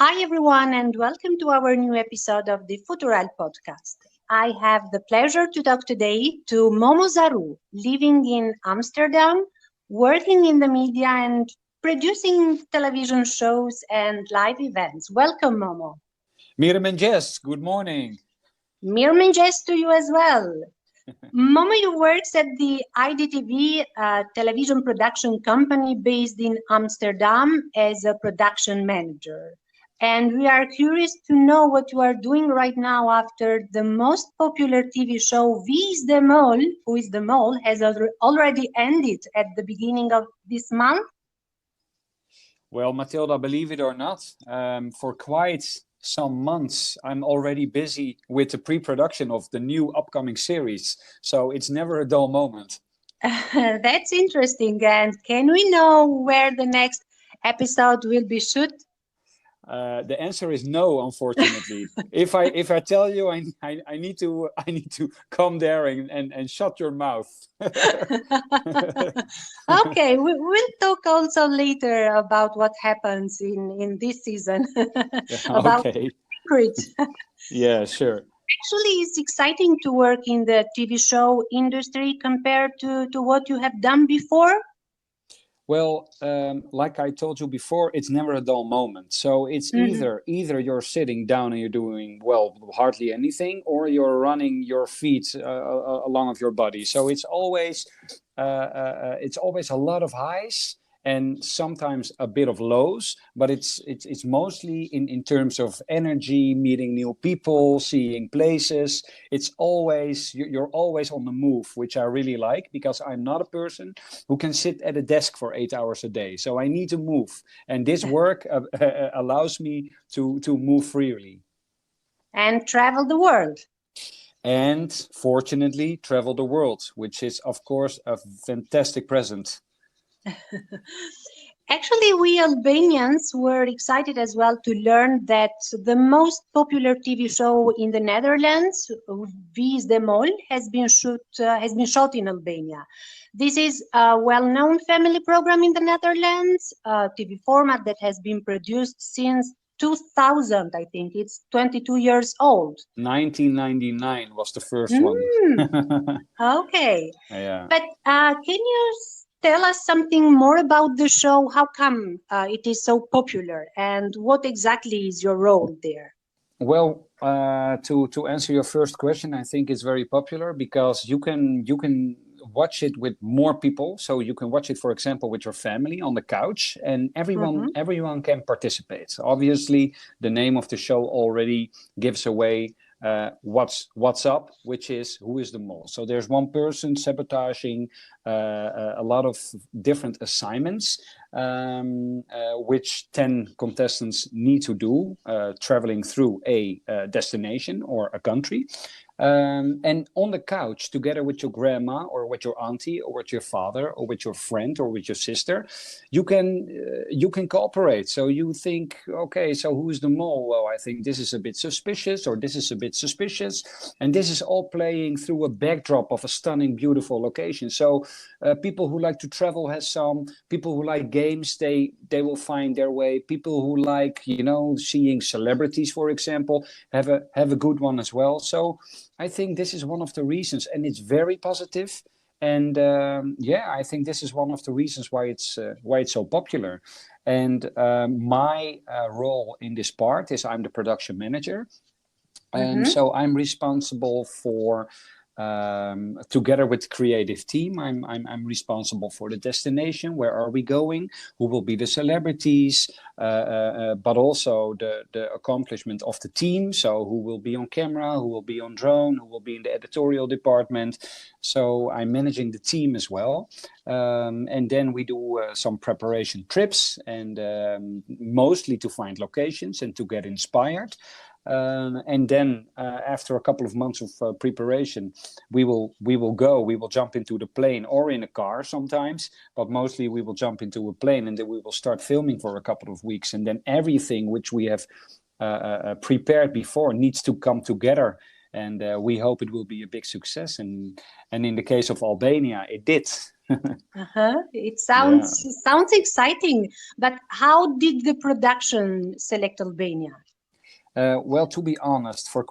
Hi, everyone, and welcome to our new episode of the Futural podcast. I have the pleasure to talk today to Momo Zarroue, living in Amsterdam, working in the media, and producing television shows and live events. Welcome, Momo. Miriam and Jess, good morning. Mirman Jess to you as well. Momo, you works at the IDTV television production company based in Amsterdam as a production manager. And we are curious to know what you are doing right now after the most popular TV show, Wie is the Mole, Who is the Mole, has already ended at the beginning of this month. Well, Matilda, believe it or not, for quite some months, I'm already busy with the pre-production of the new upcoming series. So it's never a dull moment. That's interesting. And can we know where the next episode will be shot? The answer is no, unfortunately. If I tell you, I need to come there and shut your mouth. Okay, we'll talk also later about what happens in this season. About Okay. secrets. Yeah, sure. Actually, it's exciting to work in the TV show industry compared to what you have done before. Well, like I told you before, it's never a dull moment. So it's either you're sitting down and you're doing, well, hardly anything, or you're running your feet along of your body. So it's always a lot of highs and sometimes a bit of lows, but it's mostly in terms of energy, meeting new people, seeing places. It's always you're always on the move, which I really like, because I'm not a person who can sit at a desk for 8 hours a day. So I need to move, and this work allows me to move freely And travel the world. and fortunately travel the world, which is of course a fantastic present. Actually, we Albanians were excited as well to learn that the most popular TV show in the Netherlands, Wie is the Mole, has been shot in Albania. This is a well-known family program in the Netherlands, a TV format that has been produced since 2000. I think it's 22 years old. 1999 was the first one. Okay. Yeah. But can you tell us something more about the show? How come it is so popular, and what exactly is your role there? Well, to answer your first question, I think it's very popular because you can watch it with more people. So you can watch it, for example, with your family on the couch, and everyone can participate. Obviously, the name of the show already gives away what's up, which is who is the mole. So there's one person sabotaging a lot of different assignments, which 10 contestants need to do, traveling through a destination or a country. And on the couch, together with your grandma or with your auntie or with your father or with your friend or with your sister, you can cooperate. So you think, okay, so who's the mole? Well, I think this is a bit suspicious, or this is a bit suspicious, and this is all playing through a backdrop of a stunning, beautiful location. So people who like to travel has some. People who like games, they will find their way. People who like, seeing celebrities, for example, have a good one as well. So I think this is one of the reasons, and it's very positive. And I think this is one of the reasons why it's so popular. And my role in this part is I'm the production manager, and so I'm responsible for. Together with the creative team, I'm responsible for the destination. Where are we going? Who will be the celebrities? But also the accomplishment of the team. So who will be on camera? Who will be on drone? Who will be in the editorial department? So I'm managing the team as well. And then we do some preparation trips, and mostly to find locations and to get inspired. And then after a couple of months of preparation, we will jump into the plane or in a car sometimes, but mostly we will jump into a plane, and then we will start filming for a couple of weeks, and then everything which we have prepared before needs to come together, and we hope it will be a big success. And in the case of Albania, it did. It sounds exciting, but how did the production select Albania? Well, to be honest, for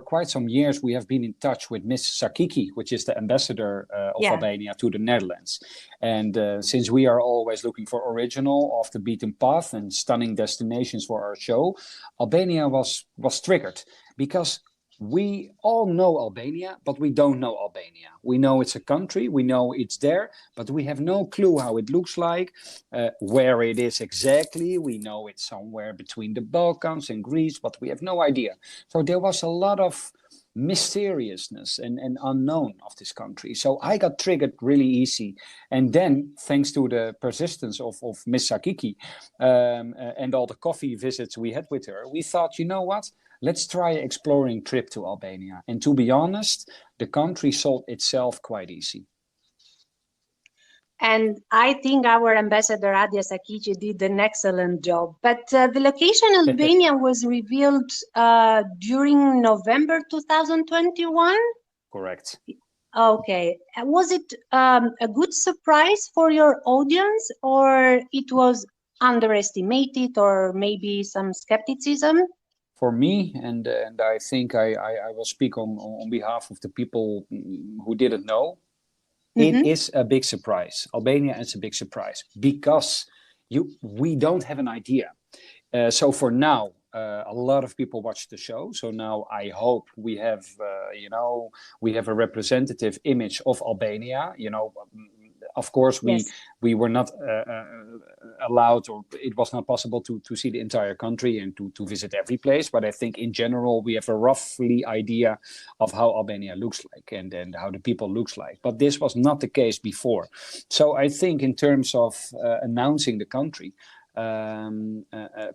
quite some years, we have been in touch with Miss Sakiki, which is the ambassador of Albania to the Netherlands. And since we are always looking for original, off the beaten path and stunning destinations for our show, Albania was triggered because we all know Albania, but we don't know Albania. We know it's a country, we know it's there, but we have no clue how it looks like, where it is exactly. We know it's somewhere between the Balkans and Greece, but we have no idea. So there was a lot of mysteriousness and unknown of this country. So I got triggered really easy. And then, thanks to the persistence of Miss Sakiki and all the coffee visits we had with her, we thought, you know what? Let's try exploring trip to Albania. And to be honest, the country sold itself quite easy. And I think our ambassador Adia Sakici did an excellent job. But the location Albania was revealed during November 2021? Correct. Okay. Was it a good surprise for your audience, or it was underestimated, or maybe some skepticism? For me, and I think I will speak on behalf of the people who didn't know, it is a big surprise. Albania is a big surprise because we don't have an idea. So for now, a lot of people watch the show. So now I hope we have, we have a representative image of Albania. Of course, we were not allowed, or it was not possible to see the entire country and to visit every place. But I think in general, we have a roughly idea of how Albania looks like and how the people looks like. But this was not the case before. So I think in terms of announcing the country,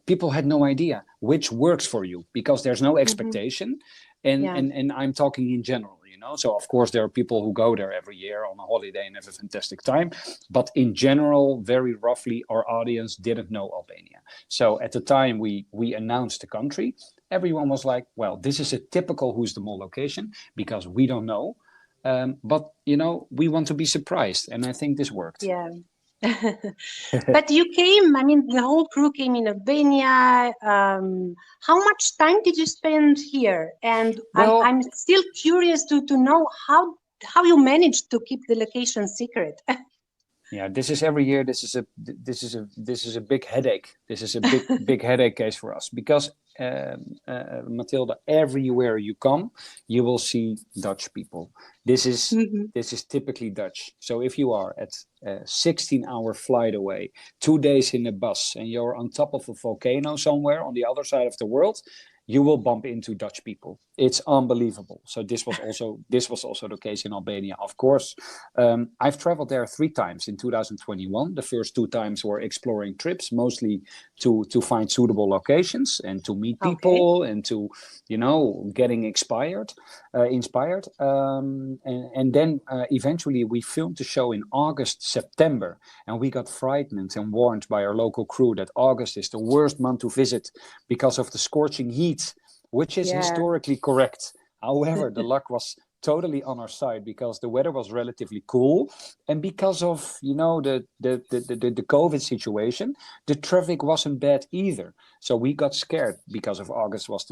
people had no idea which works for you because there's no expectation. And I'm talking in general. So of course there are people who go there every year on a holiday and have a fantastic time, but in general, very roughly, our audience didn't know Albania. So at the time we announced the country, everyone was like, well, this is a typical Who's the Mole location because we don't know, but we want to be surprised, and I think this worked. Yeah. But you came, the whole crew came in Albania. How much time did you spend here? And I'm still curious to know how you managed to keep the location secret. Yeah, this is every year. This is a big headache. This is a big headache case for us because Matilda, everywhere you come, you will see Dutch people. This is typically Dutch. So if you are at a 16-hour flight away, 2 days in a bus, and you're on top of a volcano somewhere on the other side of the world, you will bump into Dutch people. It's unbelievable. So this was also the case in Albania, of course. I've traveled there 3 times in 2021. The first 2 times were exploring trips, mostly to find suitable locations and to meet people and to, getting inspired. And then eventually we filmed the show in August, September, and we got frightened and warned by our local crew that August is the worst month to visit because of the scorching heat, which is historically correct. However, the luck was totally on our side because the weather was relatively cool, and because of the COVID situation, the traffic wasn't bad either. So we got scared because of August was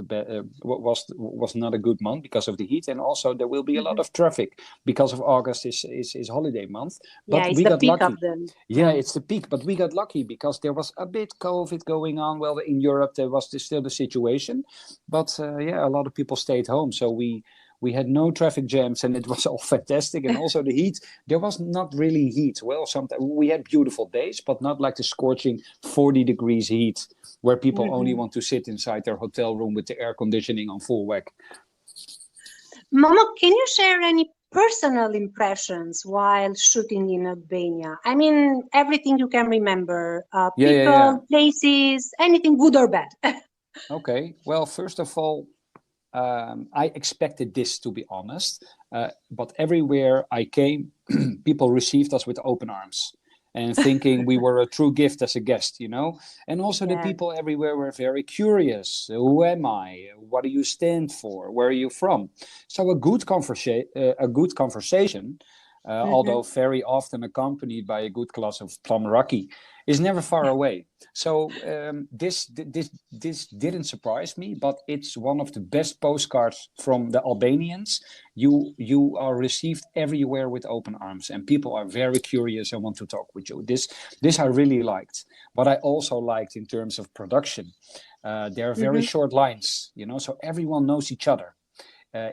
not a good month because of the heat, and also there will be a lot of traffic because of August is holiday month. But it's we the got peak lucky. of them. Yeah, it's the peak, but we got lucky because there was a bit COVID going on. Well, in Europe there was still the situation, but a lot of people stayed home, so we had no traffic jams, and it was all fantastic. And also the heat, there was not really heat. Well, sometimes we had beautiful days, but not like the scorching 40 degrees heat where people only want to sit inside their hotel room with the air conditioning on full whack. Momo, can you share any personal impressions while shooting in Albania? Everything you can remember, people, places, anything good or bad. Okay, well, first of all, I expected this, to be honest, but everywhere I came, people received us with open arms and thinking we were a true gift as a guest, and also the people everywhere were very curious. Who am I? What do you stand for? Where are you from? So a good conversation although very often accompanied by a good glass of plum raki, is never far away. So this didn't surprise me, but it's one of the best postcards from the Albanians. You are received everywhere with open arms, and people are very curious and want to talk with you. This I really liked. What I also liked in terms of production, there are very short lines, so everyone knows each other.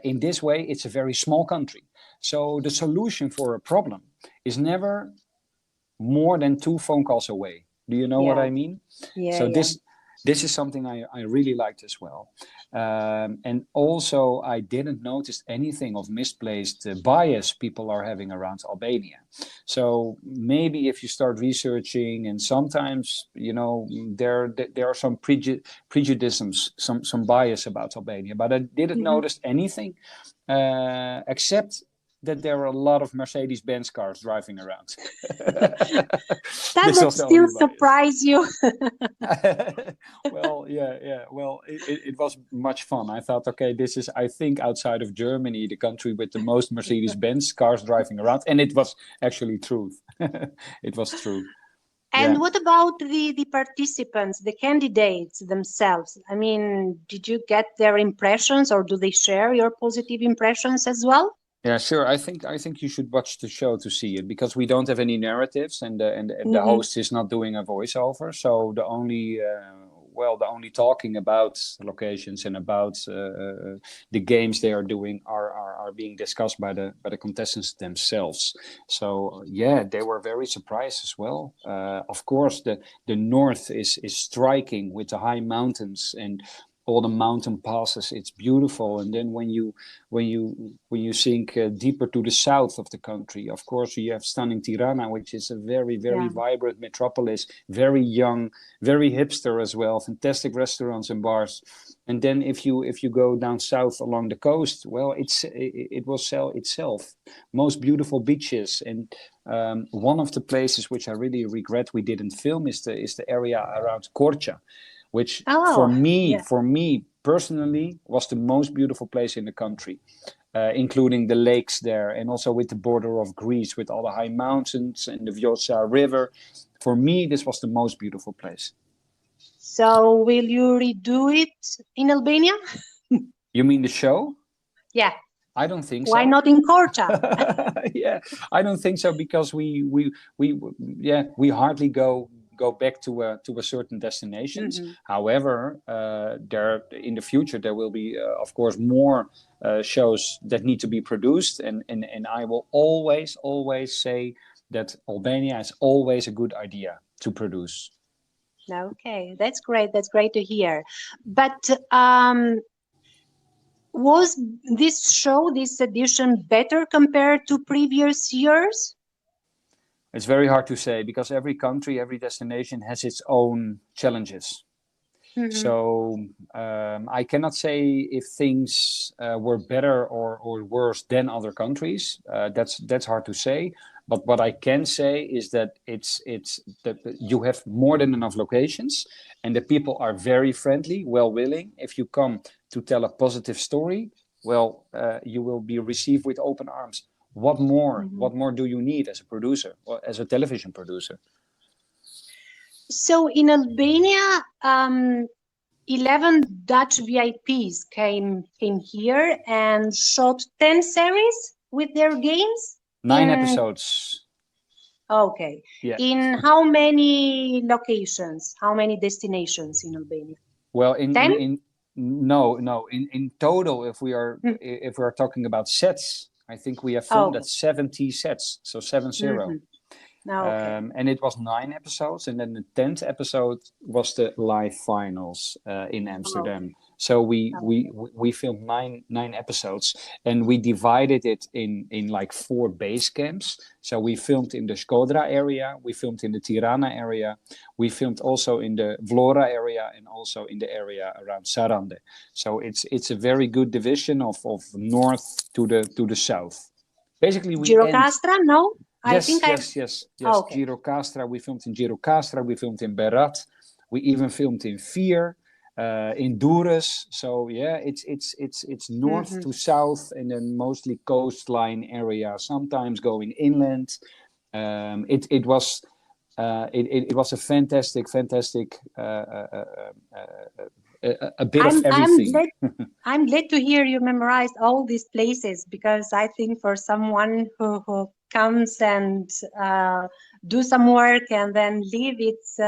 In this way, it's a very small country. So the solution for a problem is never more than 2 phone calls away. Do you know what I mean? So this is something I really liked as well. And also, I didn't notice anything of misplaced bias people are having around Albania. So maybe if you start researching, and sometimes, there are some prejudices, some bias about Albania, but I didn't notice anything except that there are a lot of Mercedes-Benz cars driving around. That would still surprise you. Well, yeah. Well, it was much fun. I thought, okay, this is, I think, outside of Germany, the country with the most Mercedes-Benz cars driving around. And it was actually true. It was true. And what about the participants, the candidates themselves? I mean, did you get their impressions, or do they share your positive impressions as well? Yeah, sure. I think you should watch the show to see it, because we don't have any narratives, and the host is not doing a voiceover. So the only talking about locations and about the games they are doing are being discussed by the contestants themselves. So yeah, they were very surprised as well. Of course, the north is striking with the high mountains and all the mountain passes. It's beautiful. And then when you sink deeper to the south of the country, of course, you have stunning Tirana, which is a very, very vibrant metropolis, very young, very hipster as well, fantastic restaurants and bars. And then if you go down south along the coast, well, it will sell itself. Most beautiful beaches. And one of the places which I really regret we didn't film is the area around Korça, which for me personally was the most beautiful place in the country, including the lakes there, and also with the border of Greece with all the high mountains and the Vjosa River. For me, this was the most beautiful place. So will you redo it in Albania? You mean the show? Yeah. I don't think so. Why not in Korça? Yeah, I don't think so, because we hardly go back to a certain destinations. However, there in the future there will be of course more shows that need to be produced, and I will always say that Albania is always a good idea to produce. Okay, that's great. That's great to hear. But was this show, this edition, better compared to previous years? It's very hard to say, because every country, every destination has its own challenges. So I cannot say if things were better or worse than other countries. That's hard to say. But what I can say is that it's that you have more than enough locations, and the people are very friendly, willing. If you come to tell a positive story, well, you will be received with open arms. What more? What more do you need as a producer, or as a television producer? So in Albania, 11 Dutch VIPs came here and shot 10 series with their games. 9 episodes. Okay. Yeah. In how many locations? How many destinations in Albania? Well, in total, if we are talking about sets, I think we have filmed at 70 sets, so 70. Okay. And it was 9 episodes, and then the 10th episode was the live finals in Amsterdam. So we filmed nine episodes, and we divided it in like 4 base camps. So we filmed in the Shkodra area, we filmed in the Tirana area, we filmed also in the Vlora area, and also in the area around Sarande. So it's a very good division of north to the south. Basically, we Gjirokastra, no? Yes. Okay. Gjirokastra, we filmed in Gjirokastra, we filmed in Berat, we even filmed in Fier. in Dures. So yeah, it's north to south, and then mostly coastline area. Sometimes going inland. It was a fantastic a bit of everything. I'm glad to hear you memorized all these places, because I think for someone who comes and do some work and then leave, it's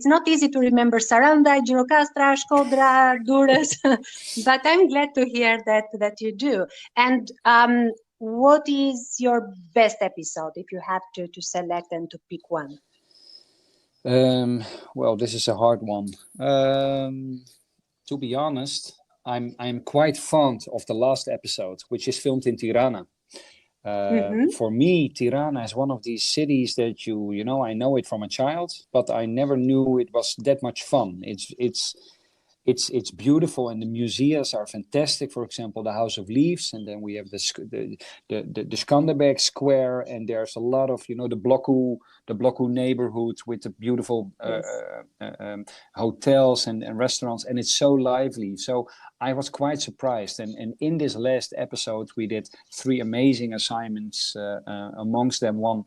not easy to remember Saranda, Girocastra, Shkodra, Dures, but I'm glad to hear that you do. And what is your best episode, if you have to select and to pick one? Well, this is a hard one. To be honest, I'm quite fond of the last episode, which is filmed in Tirana. For me, Tirana is one of these cities that I know it from a child, but I never knew it was that much fun. It's beautiful, and the museums are fantastic. For example, the House of Leaves, and then we have the Skanderbeg Square, and there's a lot of the Blokku neighborhood with the beautiful hotels and restaurants, and it's so lively. So I was quite surprised, and in this last episode we did 3 amazing assignments. Amongst them one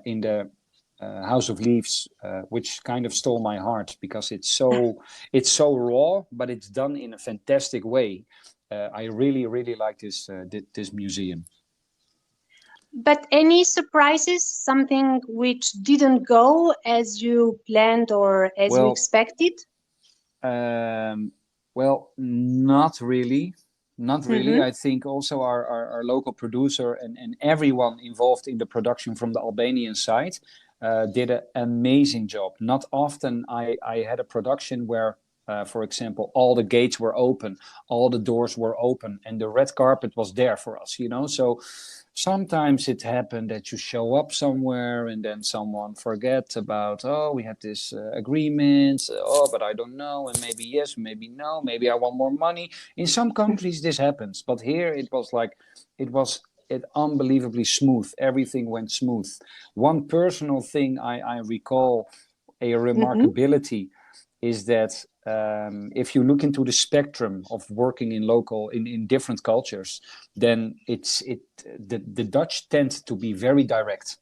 in the House of Leaves, which kind of stole my heart, because it's so raw, but it's done in a fantastic way. I really like this museum. But any surprises, something which didn't go as you planned or as you expected? Well, not really. I think also our local producer and everyone involved in the production from the Albanian side did an amazing job. Not often I had a production where, for example, all the gates were open, all the doors were open, and the red carpet was there for us, So sometimes it happened that you show up somewhere and then someone forgets about, we had this agreement, but I don't know, and maybe yes, maybe no, maybe I want more money. In some countries this happens, but here it was unbelievably smooth. Everything went smooth. One personal thing I recall, a remarkability, is that if you look into the spectrum of working in different cultures, then the Dutch tend to be very direct.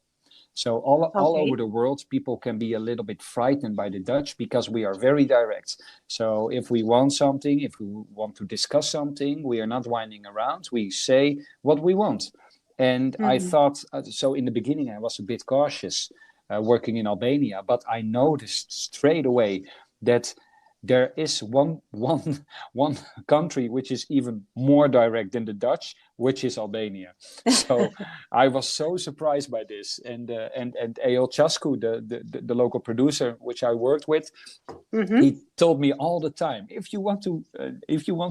So all over the world, people can be a little bit frightened by the Dutch because we are very direct. So if we want something, if we want to discuss something, we are not whining around. We say what we want. And I thought, so in the beginning, I was a bit cautious working in Albania, but I noticed straight away that there is one country which is even more direct than the Dutch, which is Albania. So I was so surprised by this. And Eyal Chasku, the local producer which I worked with, he told me all the time, if you want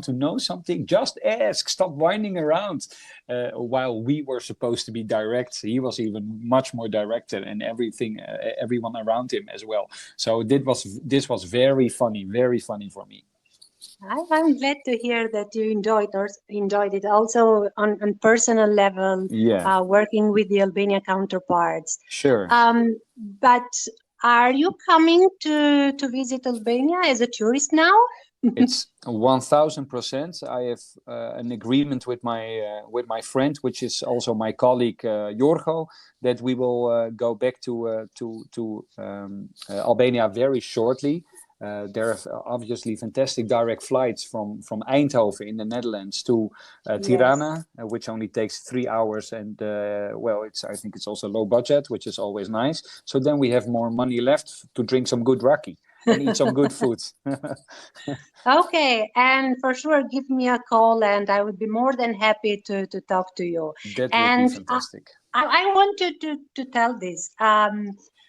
to know something, just ask. Stop whining around. While we were supposed to be direct, he was even much more direct, and everyone around him as well. So this was very funny for me. I'm glad to hear that you enjoyed it also on personal level, working with the Albania counterparts. Sure. But are you coming to visit Albania as a tourist now? It's 1000%. I have an agreement with my friend, which is also my colleague Jorgo, that we will go back to Albania very shortly. There are obviously fantastic direct flights from Eindhoven in the Netherlands to Tirana, which only takes 3 hours, and I think it's also low budget, which is always nice. So then we have more money left to drink some good raki and eat some good food. Okay, and for sure, give me a call, and I would be more than happy to talk to you. That would be fantastic. I wanted to tell this.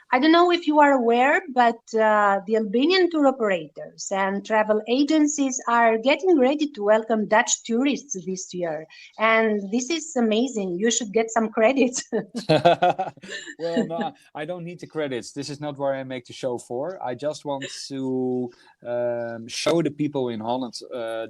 I don't know if you are aware, but the Albanian tour operators and travel agencies are getting ready to welcome Dutch tourists this year. And this is amazing. You should get some credits. Well, no, I don't need the credits. This is not where I make the show for. I just want to show the people in Holland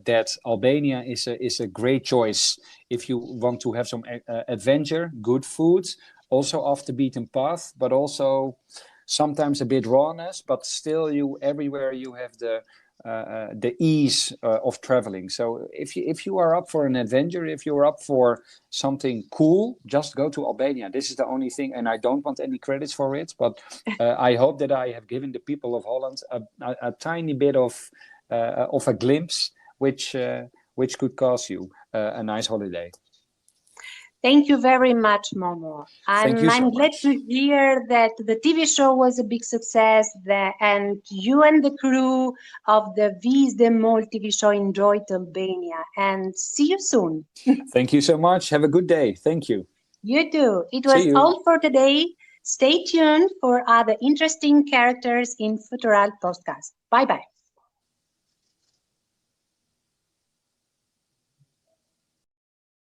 that Albania is a great choice if you want to have some adventure, good food, also off the beaten path, but also sometimes a bit rawness, but still everywhere you have the ease of traveling. So if you are up for an adventure, if you're up for something cool, just go to Albania. This is the only thing, and I don't want any credits for it, but I hope that I have given the people of Holland a tiny bit of a glimpse, which could cause you a nice holiday. Thank you very much, Momo. Thank you so I'm glad much. to hear that the TV show was a big success, and you and the crew of the Wie is de Mol TV show enjoyed Albania. And see you soon. Thank you so much. Have a good day. Thank you. You too. It was See you. all for today. Stay tuned for other interesting characters in Futural podcast. Bye-bye.